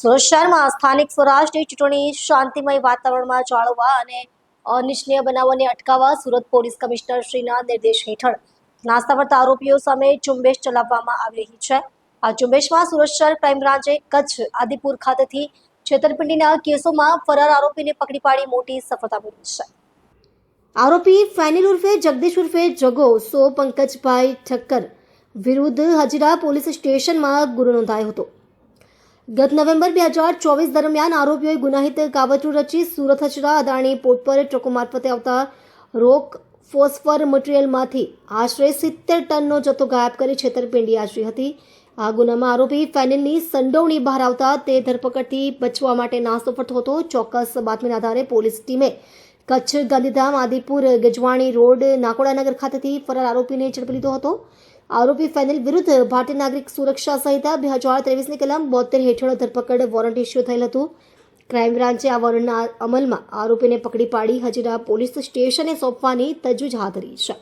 સુરત શહેરમાં સ્થાનિક સ્વરાજની ચૂંટણી શાંતિમય વાતાવરણમાં જાળવવા અને અનિચ્છનીય બનાવોને અટકાવવા સુરત પોલીસ કમિશનર શ્રીના નિર્દેશ હેઠળ નાસ્તા ફરતા આરોપીઓ સામે ઝુંબેશ ચલાવવામાં આવી રહી છે। આ ઝુંબેશમાં સુરત શહેર ક્રાઇમ બ્રાન્ચે કચ્છ આદિપુર ખાતેથી છેતરપિંડીના કેસોમાં ફરાર આરોપીને પકડી પાડી મોટી સફળતા મેળવી છે। આરોપી ફેનિલ ઉર્ફે જગદીશ ઉર્ફે જગો સો પંકજભાઈ ઠક્કર વિરુદ્ધ હજીરા પોલીસ સ્ટેશનમાં ગુનો નોંધાયો હતો। ગત નવેમ્બર 2024 દરમિયાન આરોપીઓએ ગુનાહિત કાવતરું રચી સુરત હજીરા અદાણી પોર્ટ પર ટ્રકો મારફતે આવતા રોક ફોસ્ફર મટીરિયલમાંથી આશરે 70 ટનનો જથ્થો ગાયબ કરી છેતરપિંડી આચરી હતી। આ ગુનામાં આરોપી ફેનિલની સંડોવણી બહાર આવતા તે ધરપકડથી બચવા માટે નાસ્તો ફરતો હતો। ચોક્કસ બાતમીના આધારે પોલીસ ટીમે કચ્છ ગાંધીધામ આદિપુર ગજવાણી રોડ નાકોડાનગર ખાતેથી ફરાર આરોપીને ઝડપી લીધો હતો। આરોપી ફેનિલ વિરુદ્ધ ભારતીય નાગરિક સુરક્ષા સંહિતા 2023ની કલમ 72 હેઠળ ધરપકડ વોરંટ ઇસ્યુ થયેલ હતું। ક્રાઇમ બ્રાન્ચે આ વોરંટના અમલમાં આરોપીને પકડી પાડી હજીરા પોલીસ સ્ટેશને સોંપવાની તજવીજ હાથ ધરી છે।